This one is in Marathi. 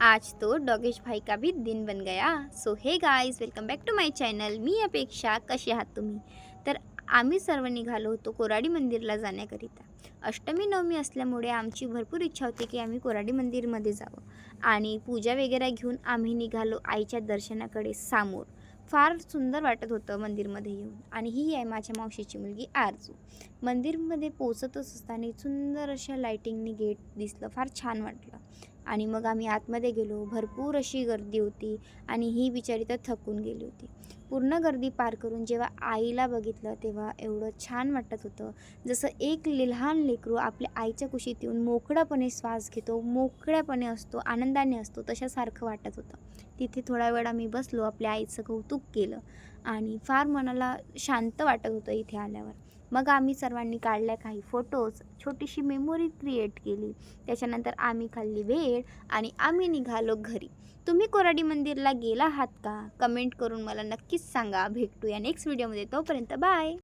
आज तो डॉगेश भाई का भी दिन बन गया. So hey guys, welcome back to my channel. मी अपेक्षा. कसे आहात तुम्ही? तर आम्ही सर्व निघालो होतो कोराडी मंदिरला जाण्याकरिता. अष्टमी नवमी असल्यामुळे आमची भरपूर इच्छा होती की आम्ही कोराडी मंदिरमध्ये जावं आणि पूजा वगैरे घेऊन आम्ही निघालो आईच्या दर्शनाकडे समोर. फार सुंदर वाटत होतं मंदिरमध्ये येऊन. आणि ही आहे माझ्या मावशीची मुलगी आरजू. मंदिरमध्ये पोचतच असताना सुंदर अशा लाईटिंगनी गेट दिसलं, फार छान वाटलं. आणि मग आम्ही आतमध्ये गेलो. भरपूर अशी गर्दी होती आणि ही बिचारी तर थकून गेली होती. पूर्ण गर्दी पार करून जेव्हा आईला बघितलं तेव्हा एवढं छान वाटत होतं, जसं एक लहान लेकरू आपल्या आईच्या कुशीत येऊन मोकळ्यापणे श्वास घेतो, मोकळ्यापणे असतो, आनंदाने असतो, तशासारखं वाटत होतं. तिथे थोडा वेळ आम्ही बसलो, आपल्या आईचं कौतुक केलं आणि फार मनाला शांत वाटत होतं इथे आल्यावर. मग आम्ही सर्वांनी काढल्या काही फोटोज, छोटीशी मेमोरी क्रिएट केली. त्याच्यानंतर आम्ही खाल्ली भेळ आणि आम्ही निघालो घरी. तुम्ही कोराडी मंदिरला गेला आहात का? कमेंट करून मला नक्कीच सांगा. भेटूया नेक्स्ट व्हिडिओमध्ये. तोपर्यंत बाय.